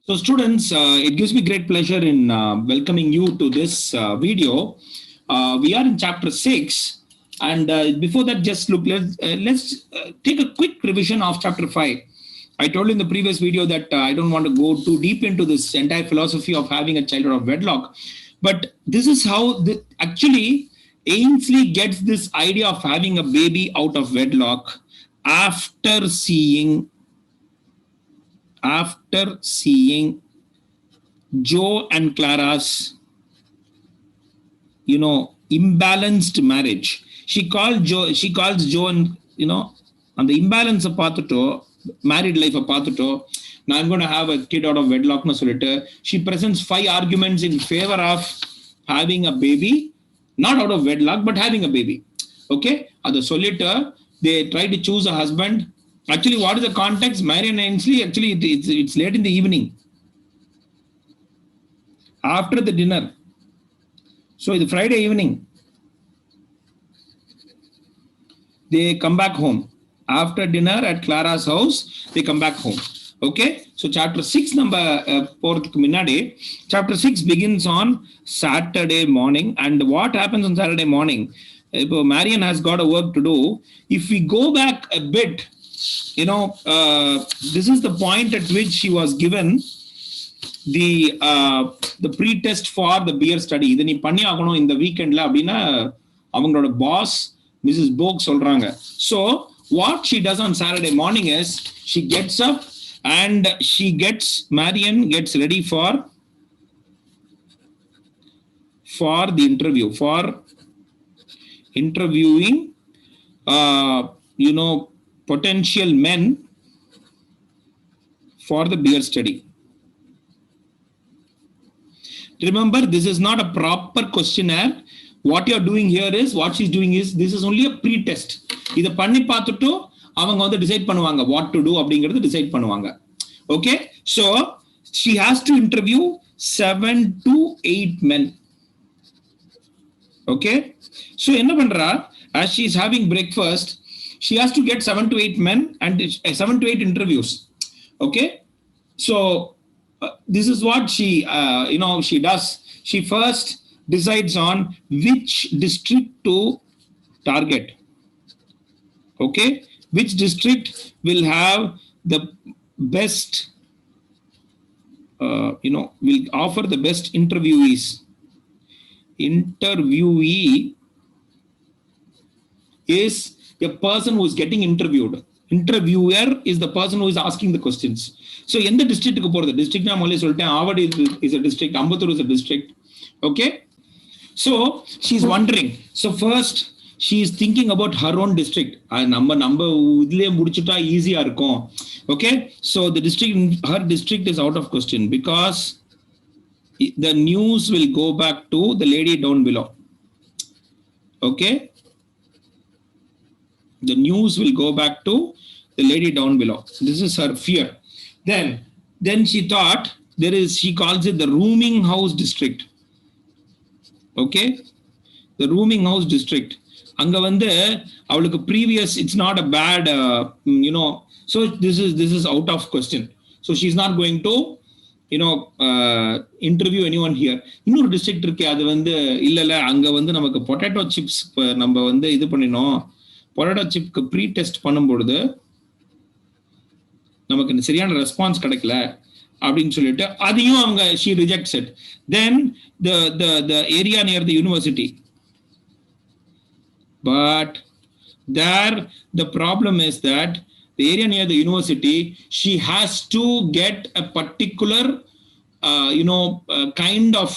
So students, it gives me great pleasure in welcoming you to this video. We are in chapter 6, and before that, just look, let's take a quick revision of chapter 5. I told in the previous video that I don't want to go too deep into this entire philosophy of having a child out of wedlock, but this is how actually Ainsley gets this idea of having a baby out of wedlock after seeing Joe and Clara's, imbalanced marriage. She calls Joe and, on the imbalance of Pathuto, married life of Pathuto. Now I'm going to have a kid out of wedlock. She presents 5 arguments in favor of having a baby, not out of wedlock, but having a baby. Okay? At the solitaire, they try to choose a husband. Actually, what is the context? Marian Ainsley, actually, it's late in the evening. After the dinner. So, it's Friday evening. They come back home. After dinner at Clara's house, they come back home. Okay? So, chapter 6 chapter 6 begins on Saturday morning. And what happens on Saturday morning? Marian has got a work to do. If we go back a bit, this is the point at which she was given the pre-test for the beer study. இதை நீ பண்ணி ஆகணும் இந்த வீக்கெண்ட்ல அப்படின்னா அவங்களோட pass Mrs. Bogue சொல்றாங்க. So what she does on Saturday morning is she gets up and Marian gets ready for the interview, for interviewing potential men for the beer study. Remember, this is not a proper questionnaire. What you're doing here is, what she's doing is, this is only a pre-test. இதை பண்ணி பார்த்துட்டு அவங்க வந்து decide பண்ணுவாங்க what to do அப்படிங்கிறது decide பண்ணுவாங்க. Okay, so she has to interview 7 to 8 men. Okay, so என்ன பண்றா, as she is having breakfast, she has to get 7 to 8 men and 7 to 8 interviews. Okay, so this is what she she does. She first decides on which district to target. Okay, which district will have the best will offer the best interviewee is a person who is getting interviewed. Interviewer is the person who is asking the questions. So in the district ku poradhu, district na mole solten Avadi is a district, Ambattur is a district. Okay, so she is wondering. So first she is thinking about her own district. Number idle mudichita easy ah irukum. Okay, so her district is out of question because the news will go back to the lady down below. Okay, the news will go back to the lady down below. This is her fear. Then she thought she calls it the rooming house district. Okay, the rooming house district. Anga vande avalukku previous, it's not a bad so this is out of question. So she's not going to interview anyone here. இன்னொரு district இருக்கு, அது வந்து இல்ல அங்க வந்து நமக்கு potato chips நம்ம வந்து இது பண்ணினோம், பொட்டேட்டோ சிப்க்கு ப்ரீ டெஸ்ட் பண்ணும்போது நமக்கு சரியான ரெஸ்பான்ஸ் கிடைக்கல அப்படின்னு சொல்லிட்டு அதையும் அவங்க she rejects it. Then the area near the university, but there the problem is that the area near the university, she has to get a particular kind of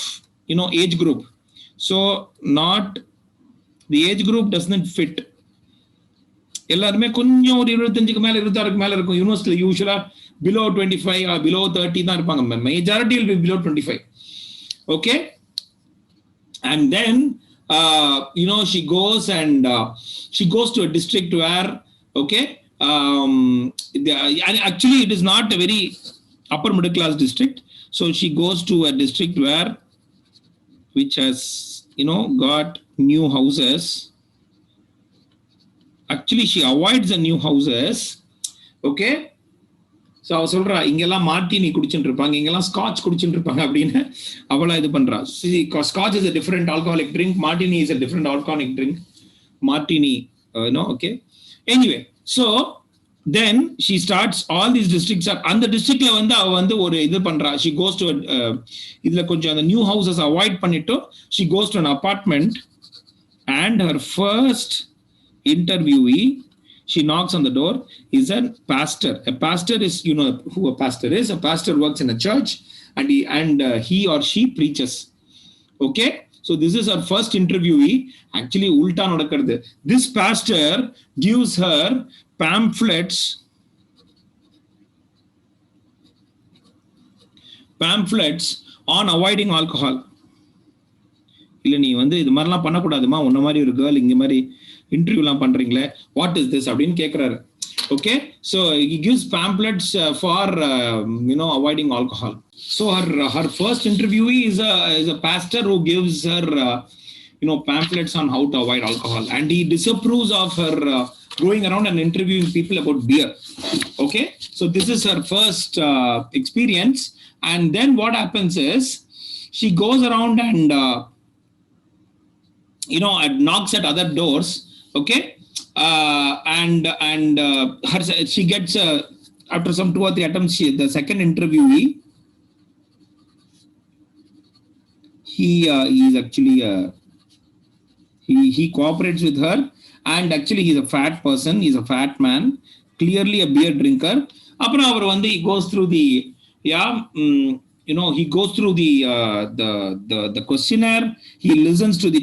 age group. So not the age group doesn't fit. எல்லாருமே கொஞ்சம் ஒரு 25க்கு மேல 26க்கு மேல இருக்கும். யூனிவர்சிட்டியில யூசுவலா below 25 or below 30 தான் இருப்பாங்க. Majority will be below 25. Okay, and then she goes to a district where actually it is not a very upper middle class district. So she goes to a district which has got new houses. Actually she avoids the new houses. Okay, so அவ சொல்றா இங்கெல்லாம் Martini குடிச்சுட்டு இருப்பாங்க, இங்கெல்லாம் Scotch குடிச்சுட்டு இருப்பாங்க அப்படின்னு அவளா இது பண்றா. Scotch is a different alcoholic drink, martini is a different alcoholic drink. Martini, okay. Anyway, so then she starts all these districts are அந்த டிஸ்ட்ரிக்ட்ல வந்து அவ வந்து ஒரு இது பண்றா. she goes to இதுல கொஞ்சம் அந்த நியூ ஹவுசஸ் அவாய்ட் பண்ணிட்டு she goes to an apartment and her first interviewee, she knocks on the door, is a pastor. A pastor is, you know who a pastor is. A pastor works in a church and he or she preaches. Okay, so this is her first interviewee. Actually ulta nadakkudu. This pastor gives her pamphlets on avoiding alcohol. இல்ல நீ வந்து இது மாதிரிலாம் பண்ணக்கூடாதுமா, உன்ன மாதிரி ஒரு girl இங்க மாதிரி இன்டர்வியூலாம் பண்றீங்களே, வாட் இஸ் திஸ் அப்படின்னு கேட்கிறாரு. Okay, so he gives pamphlets for avoiding alcohol. So her first interviewee is a pastor who gives her pamphlets on how to avoid alcohol, and he disapproves of her going around and interviewing people about beer. Okay, so this is her first experience. And then what happens is she goes around and knocks at other doors. Okay, she gets after some 2 or 3 attempts, the second interviewee, he is actually he cooperates with her, and actually he's a fat person, he's a fat man, clearly a beer drinker. அப்புறம் அவர் வந்து he goes through the he goes through the questionnaire, he listens to the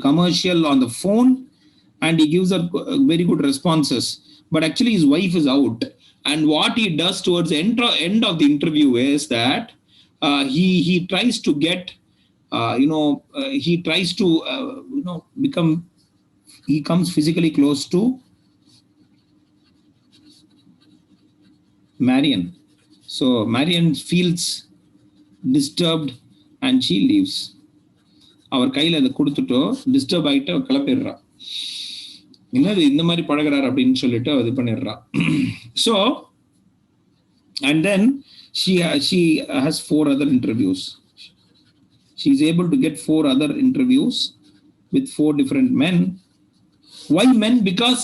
commercial on the phone, and he gives her very good responses. But actually his wife is out, and what he does towards the end of the interview is that he tries to get he comes physically close to Marion. So Marion feels disturbed and she leaves. அவர் கையில அதை கொடுத்துட்டோ disturb ஆகிட்டு கிளப்பிடுறா. என்னது இந்த மாதிரி பழகிறார் அப்படின்னு சொல்லிட்டு இது பண்ணிடுறா. So and then she has 4 other interviews. She is able to get 4 other interviews with 4 different men. Why men? Because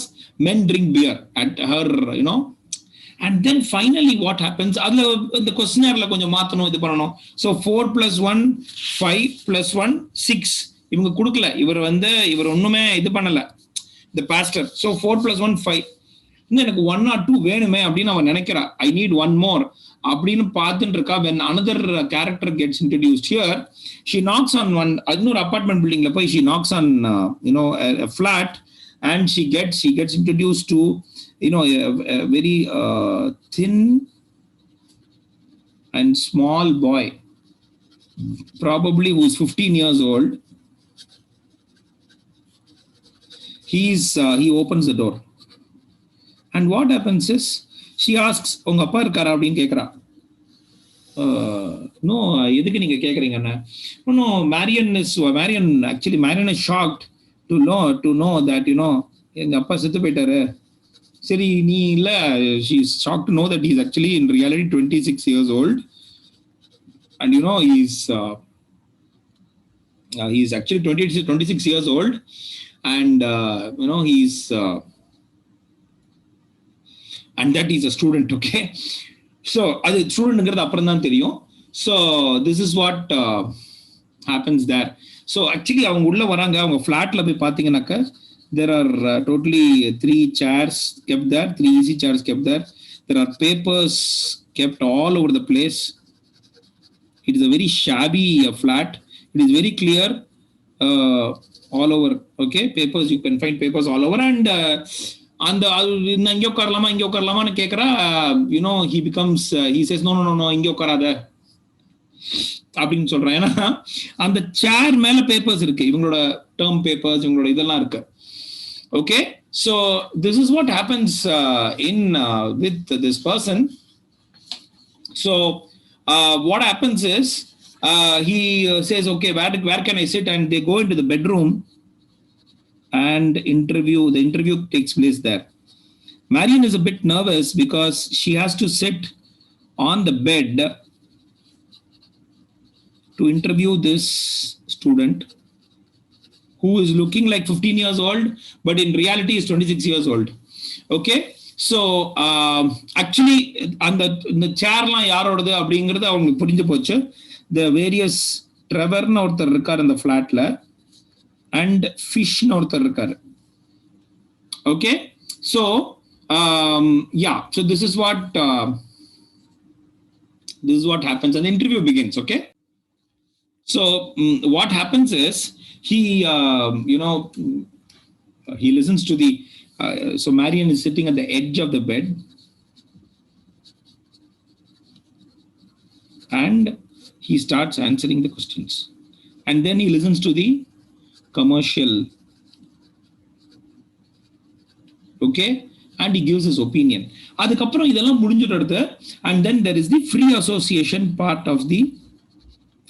men drink beer at her, and then finally what happens, adla the questionnaire கொஞ்சம் மாத்தணும், இது பண்ணணும். So 4 + 1 5 + 1 6 இவங்க கொடுக்கல, இவர் ஒண்ணுமே இது பண்ணல the pastor. So 4 + 1 5. இன்னும் எனக்கு 1 or 2 வேணுமே அப்படின்னு அவன் நினைக்கிறா. I need 1 more அப்படின்னு பார்த்துட்டு இருக்கா. when another character gets introduced here, she knocks on இன்னொரு அபார்ட்மெண்ட் பில்டிங்ல போய் she knocks on a flat, and she gets introduced to a very thin and small boy, probably who's 15 years old. He opens the door, and what happens is she asks, உங்க அப்பா இருக்காரா அப்படின்னு கேக்குறா. No, எதுக்கு நீங்க கேக்குறீங்கன்னு. No, Marion is shocked to know that எங்க அப்பா செத்து போயிட்டாரு. சரி நீ இல்ல, she is shocked to know that he is actually in reality 26 years old, and he is actually 26 years old, and he's and that is a student. Okay, so அது ஸ்டூடெண்ட்ங்கிறது அப்புறம் தான் தெரியும். So this is what happens there. So actually அவங்க உள்ள வராங்க, அவங்க ஃபிளாட்ல போய் பாத்தீங்கன்னாக்க there are totally 3 chairs kept there, 3 easy chairs kept there. There are papers kept all over the place. It is a very shabby flat. It is very clear all over. Okay, papers, you can find papers all over. And அந்த இங்க உட்காரலாமான்னு கேட்கறா. he says no இங்க உட்காராத அப்படின்னு சொல்றான். ஏன்னா அந்த சேர் மேல papers இருக்கு, இவங்களோட டேர்ம் பேப்பர்ஸ், இவங்களோட இதெல்லாம் இருக்கு. Okay, so this is what happens with this person. So what happens is he says, okay, where can I sit? And they go into the bedroom and the interview takes place there. Marian is a bit nervous because she has to sit on the bed to interview this student who is looking like 15 years old, but in reality is 26 years old. Okay. So actually அந்த சேர்லாம் யாரோடது அப்படிங்கிறது அவங்களுக்கு புரிஞ்சு போச்சு. The various ட்ரெவர்னு ஒருத்தர் இருக்கார் அந்த ஃபிளாட்ல, and ஃபிஷ்னு ஒருத்தர் இருக்காரு. Okay. So yeah, so this is what happens and the interview begins. Okay. So what happens is he he listens to the so Marian is sitting at the edge of the bed and he starts answering the questions, and then he listens to the commercial, okay, and he gives his opinion. அதுக்கப்புறம் இதெல்லாம் முடிஞ்சிட்டு அடுத்து, and then there is the free association part of the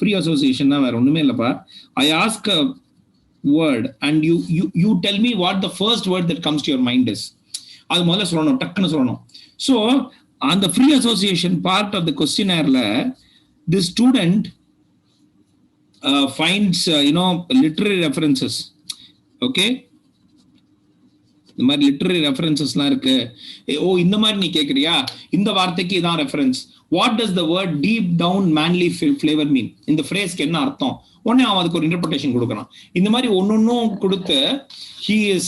free association. வேற ஒண்ணுமே இல்லப்பா. I ask a word and you tell me what the first word that comes to your mind is. அது முதல்ல சொல்லணும், டக்குன்னு சொல்லணும். So on the free association part of the questionnaire, the student finds literary references. Okay. இந்த மாதிரி literary ரெஃபரன்சஸ்லாம் இருக்கு. ஓ, இந்த மாதிரி நீ கேட்குறியா, இந்த வார்த்தைக்கு இதான் reference. What does the word deep down manly flavour mean? இந்த ஃப்ரேஸ்க்கு என்ன அர்த்தம்? உடனே அவன் அதுக்கு ஒரு இன்டர்பிரேஷன் கொடுக்குறான். இந்த மாதிரி ஒன்னொன்னும் கொடுத்து he is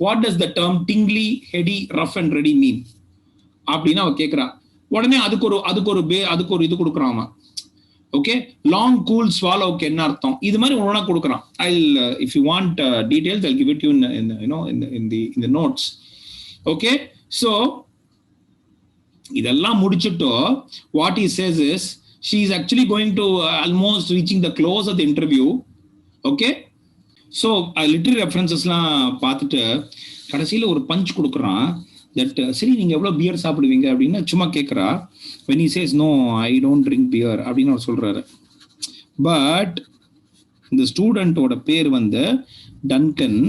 what does the term tingly, heady, rough and ready mean அப்படின்னு அவன் கேட்குறான். உடனே அதுக்கு ஒரு இது கொடுக்குறான் அவன். ஓகே, லாங் கூல் ஸ்வாலோக்கு என்ன அர்த்தம்? இது மாதிரி ஒண்ணா கொடுக்குறான். If you want details, I'll give it to you in the notes. Okay, so இதெல்லாம் முடிச்சிட்டு what he says is she is actually going to almost reaching the close of the interview. Okay, so literary referencesலாம் பார்த்துட்டு கடைசியில் ஒரு punch கொடுக்குறான். That சரி, நீங்க எவ்வளவு pier சாப்பிடுவீங்க அப்படின்னு சும்மா கேட்குறா. when he says no, I don't drink beer அப்படின்னு அவர் சொல்றாரு. பட் இந்த ஸ்டூடெண்டோட பேர் டன்கன்.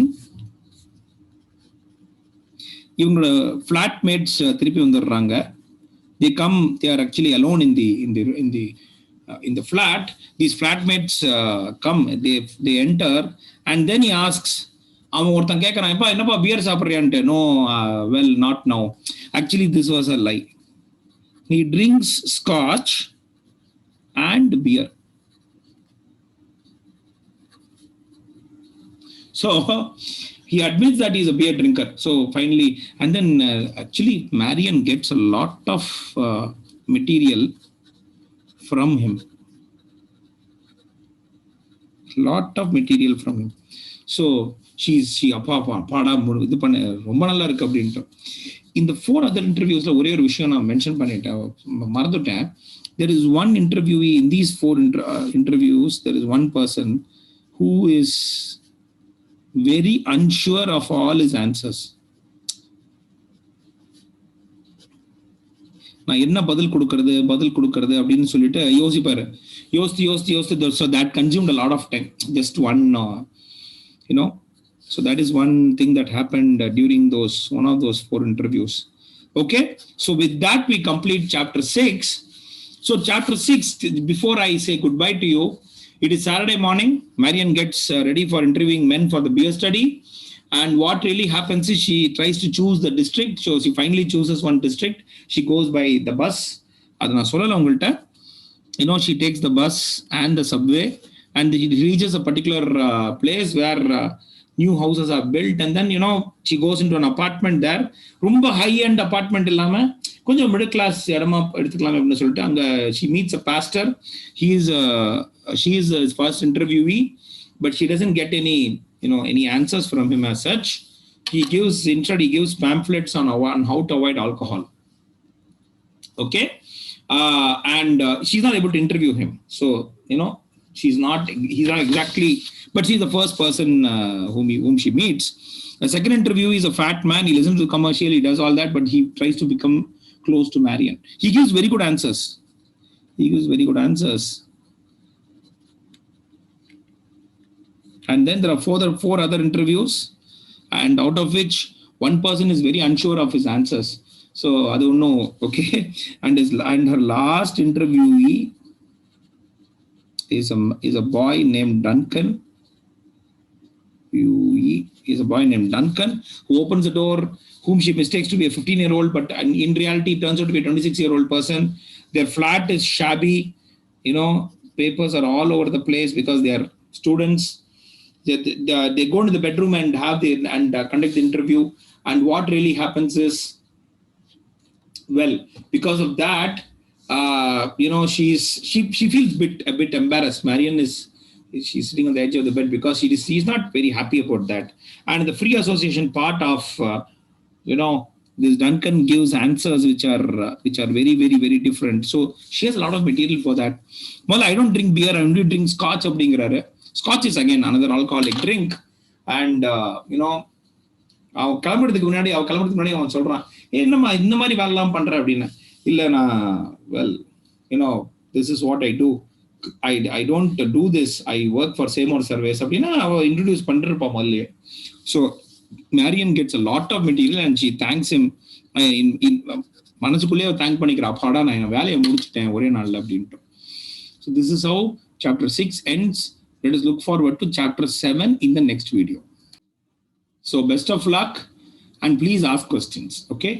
இவங்களோட ஃபிளாட்மேட்ஸ் திருப்பி வந்துடுறாங்க. they are actually alone in the flat. These flatmates come, they enter, and then he asks, அவன் ஒருத்தன் கேட்கறான், என்னப்பா பியர் சாப்பிட்றியான்ட்டு. No, well, not now. Actually this was a lie. He drinks scotch and beer. So he admits that he's a beer drinker. So finally, and then actually Marian gets a lot of material from him. So she அப்பா பாடா இது பண்ண ரொம்ப நல்லா இருக்கு அப்படின்ட்டு. இந்த 4 other interviewsல ஒரே ஒரு விஷயம் நான் மென்ஷன் பண்ணிட்டேன், மறந்துட்டேன். There is one interviewee in these 4 interviews. There is one person who is very unsure of all his answers. நான் என்ன பதில் கொடுக்கறது அப்படின்னு சொல்லிட்டு யோசிப்பாரு. யோசித்து so that consumed a lot of time. Just one so that is one thing that happened during one of those 4 interviews. Okay, so with that we complete chapter 6. So chapter 6, before I say goodbye to you, it is Saturday morning. Marian gets ready for interviewing men for the beer study, and what really happens is she tries to choose the district. So she finally chooses one district. She goes by the bus. Adu na sollala ungalta. She takes the bus and the subway, and she reaches a particular place where new houses are built, and then she goes into an apartment there. Rumba high end apartment illama konjam middle class இடமா எடுத்துக்கலாம் அப்படினு சொல்லிட்டு அங்க she meets a pastor. She is his first interviewee, but she doesn't get any answers from him as such. He gives pamphlets on how to avoid alcohol. Okay, and she's not able to interview him. So he's not exactly, but she's the first person whom she meets. The second interviewee is a fat man. He listens to commercial, he does all that, but he tries to become close to Marian. He gives very good answers. And then there are 4 other interviews, and out of which one person is very unsure of his answers. So I don't know. Okay. And her last interviewee is a boy named Duncan. Is a boy named Duncan who opens the door, whom she mistakes to be a 15-year-old, but in reality turns out to be a 26-year-old person. Their flat is shabby, papers are all over the place because they are students. They go into the bedroom and conduct the interview, and what really happens is, well, because of that, she feels a bit embarrassed. Marion she's sitting on the edge of the bed because she's not very happy about that. And the free association part of this Duncan gives answers which are very, very, very different. So she has a lot of material for that. Well, I don't drink beer, I only drink scotch. Scotch is again another alcoholic drink. And அவன் கிளம்புறதுக்கு முன்னாடி அவன் சொல்றான், என்னம்மா இந்த மாதிரி வேலைலாம் பண்ற அப்படின்னு. இல்ல நான், well, this is what I do. I don't do this. I work for Seymour Surveys அப்படின்னா அவ இன்ட்ரோடியூஸ் பண்ணிருப்பா முதல்ல. So Marion gets a lot of material and she thanks him. மனசுக்குள்ளேயே தேங்க் பண்ணிக்கிறா, அப்பாடா நான் வேலையை முடிச்சிட்டேன் ஒரே நாள்ல அப்படின்ட்டு. So this is how chapter 6 ends. Let us look forward to chapter 7 in the next video. So best of luck and please ask questions. Okay.